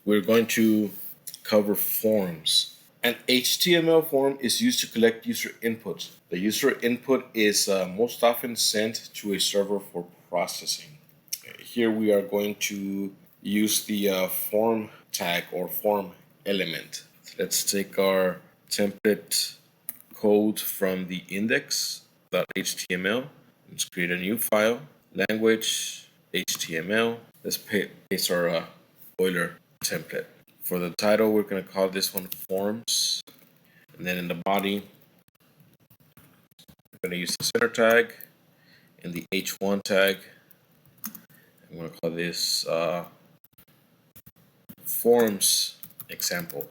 we're going to cover forms. An HTML form is used to collect user input. The user input is most often sent to a server for processing. Here we are going to use the form tag or form element. Let's take our template code from the index.html. Let's create a new file, language, HTML. Let's paste our Euler template. For the title, we're going to call this one forms. And then in the body, we're going to use the center tag and the h1 tag. I'm going to call this forms example.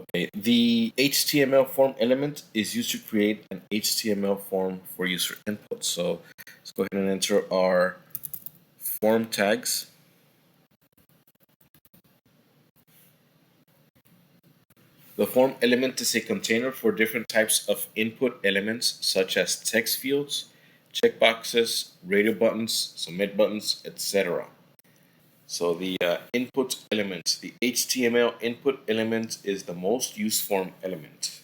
Okay, the HTML form element is used to create an HTML form for user input. So let's go ahead and enter our form tags. The form element is a container for different types of input elements such as text fields, checkboxes, radio buttons, submit buttons, etc. So the input element, the HTML input element is the most used form element.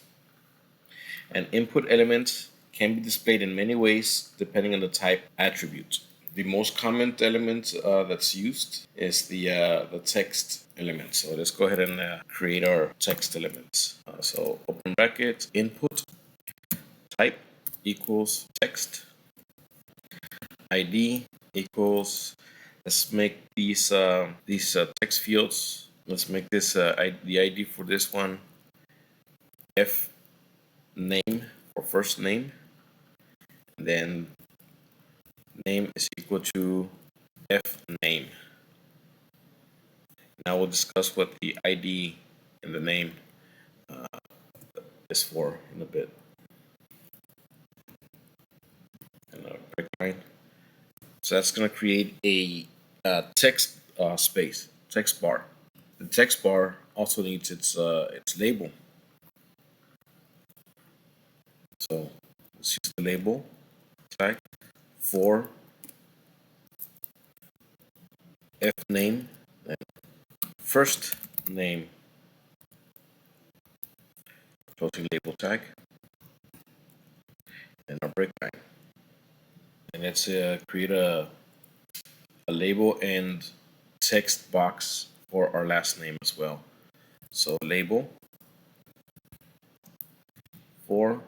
An input element can be displayed in many ways depending on the type attribute. The most common element that's used is the text element. So let's go ahead and create our text elements. So open bracket, input, type equals text, ID equals, let's make these text fields, let's make this the ID for this one F name or first name, and then name is equal to F name. Now we'll discuss what the ID in the name is for in a bit. And a break line. So that's going to create a text space, text bar. The text bar also needs its label. So let's use the label tag for F name, then first name, closing label tag, and our break line. And let's create a label and text box for our last name as well. So label for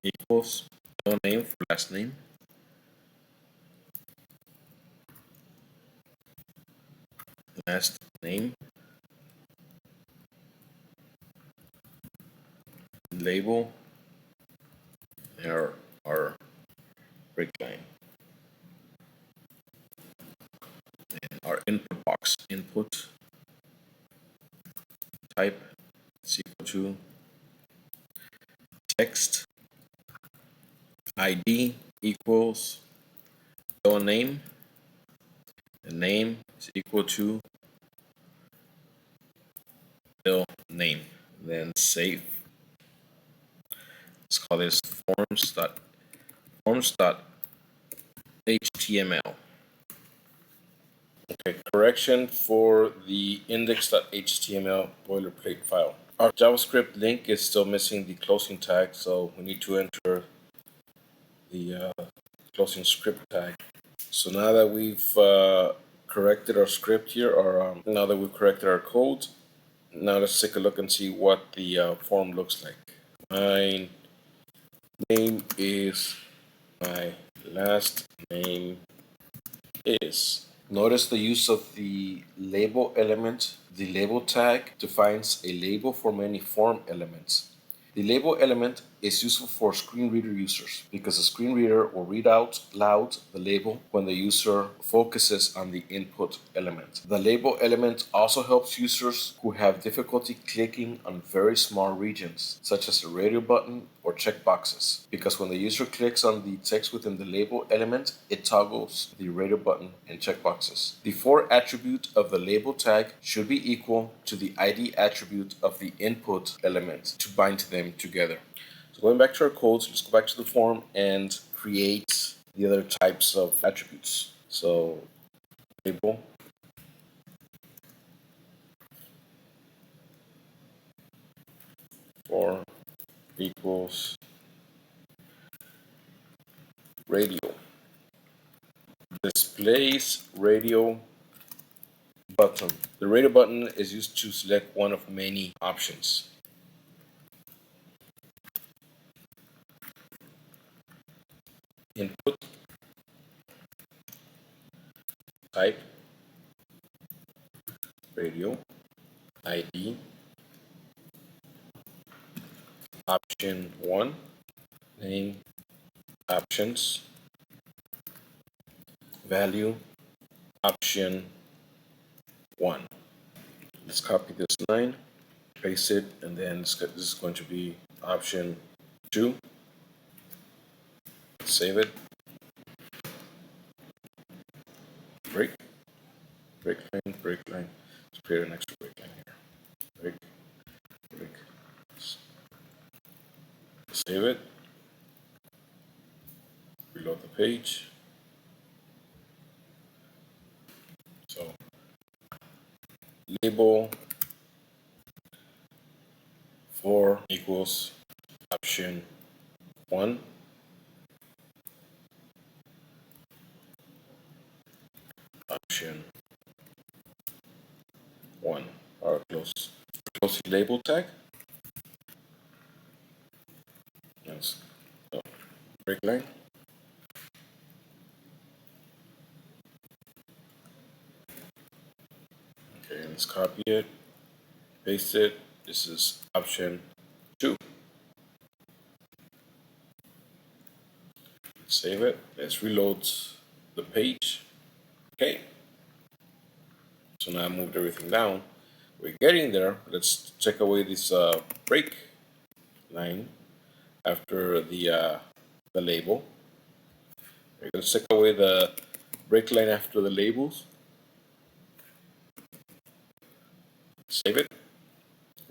equals no name for last name, last name, label, and our break line. And our input box, input type is equal to text, ID equals name, the name is equal to name, then save. Let's call this forms.html. Okay, correction for the index.html boilerplate file. Our JavaScript link is still missing the closing tag, so we need to enter the closing script tag. So now that we've corrected our script here, or now that we've corrected our code, now let's take a look and see what the form looks like. My name is, my last name is. Notice the use of the label element. The label tag defines a label for many form elements. The label element is useful for screen reader users because the screen reader will read out loud the label when the user focuses on the input element. The label element also helps users who have difficulty clicking on very small regions, such as the radio button or checkboxes, because when the user clicks on the text within the label element, it toggles the radio button and checkboxes. The for attribute of the label tag should be equal to the ID attribute of the input element to bind them together. So going back to our code, so let's go back to the form and create the other types of attributes. So label for equals radio. Displays radio button. The radio button is used to select one of many options. Input type radio ID option 1 name options value option 1. Let's copy this line, paste it, and then this is going to be option 2. Save it. Break line. Let's create an extra break line here. Break. Save it. Reload the page. So label for equals option 1 option 1. Or close the label tag. Yes. So, break line. Okay, let's copy it, paste it. This is option 2. Save it. Let's reload the page. Okay. So now I moved everything down. We're getting there. Let's check away this break line after the label. We're going to check away the break line after the labels. Save it.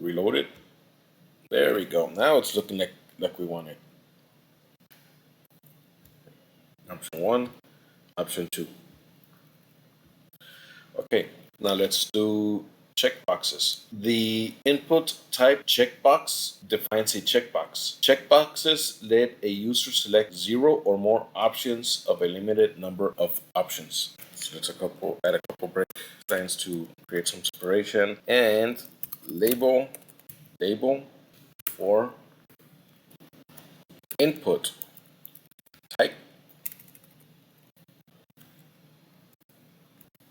Reload it. There we go. Now it's looking like we want it. Option 1, option 2. Okay, now let's do checkboxes. The input type checkbox defines a checkbox. Checkboxes let a user select 0 or more options of a limited number of options. So let's add a couple break lines to create some separation, and label for input type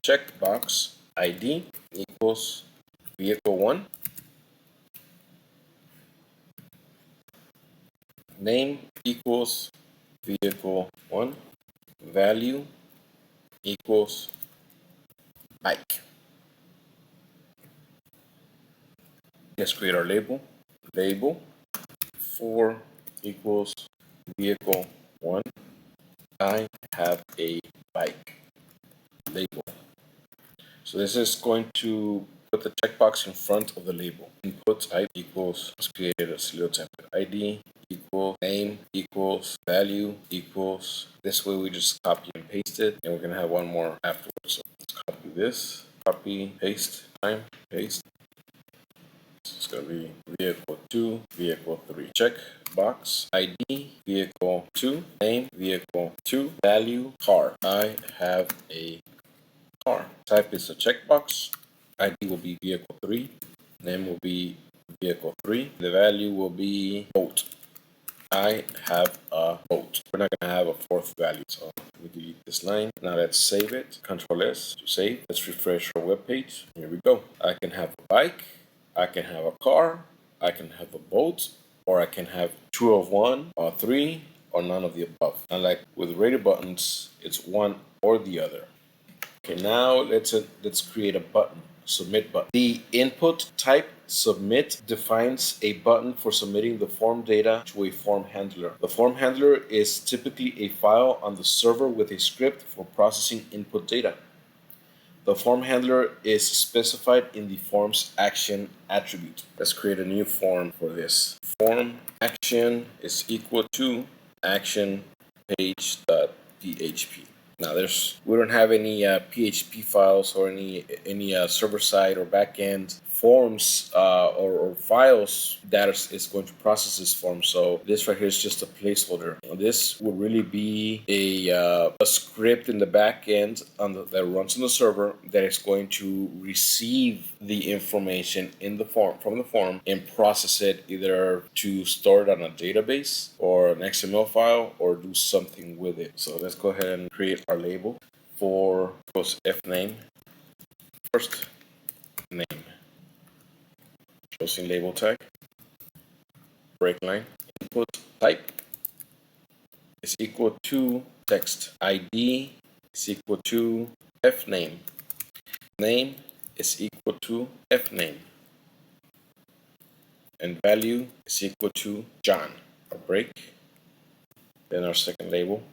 checkbox ID equals vehicle 1, name equals vehicle 1, value equals bike. Let's create our label. Label for equals vehicle 1. I have a bike. Label. So this is going to put the checkbox in front of the label. Input type equals, let's create a serial template. ID equals name equals value equals. This way we just copy and paste it, and we're gonna have one more afterwards. So let's copy this, copy, paste, paste. It's gonna be vehicle 2, vehicle 3. Checkbox ID vehicle 2, name vehicle 2, value car. I have a car. Type is a checkbox. ID will be vehicle 3. Name will be vehicle 3. The value will be boat. I have a boat. We're not going to have a fourth value, so we delete this line. Now let's save it. Control S to save. Let's refresh our web page. Here we go. I can have a bike. I can have a car. I can have a boat. Or I can have 2 of 1 or 3 or none of the above. Unlike with radio buttons, it's one or the other. Okay, now let's create a button, submit button. The input type submit defines a button for submitting the form data to a form handler. The form handler is typically a file on the server with a script for processing input data. The form handler is specified in the form's action attribute. Let's create a new form for this. Form action is equal to action page dot PHP. Now we don't have any PHP files or any server side or backend forms or files that is going to process this form. So this right here is just a placeholder. Now, this will really be a script in the back end that runs on the server that is going to receive the information in the form from the form and process it, either to store it on a database or an XML file or do something with it. So let's go ahead and create our label for fname. First name, closing label tag, break line, input type is equal to text. ID is equal to fname. Name is equal to fname. And value is equal to John. Our break. Then our second label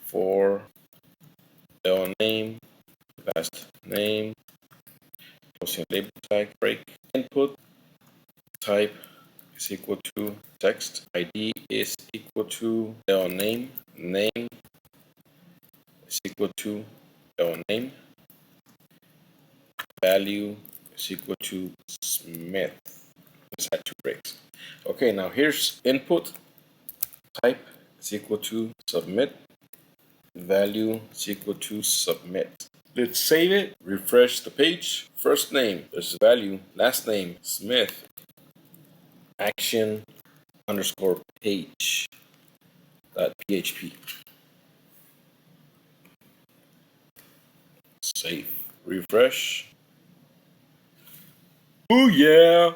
for name, last name, closing label tag, break, input type is equal to text. ID is equal to name. Name is equal to name. Value is equal to Smith. Let's add two breaks. Okay, now here's input. Type is equal to submit. Value is equal to submit. Let's save it. Refresh the page. First name, there's value. Last name, Smith. Action underscore page dot PHP. Save. Refresh. Oh yeah!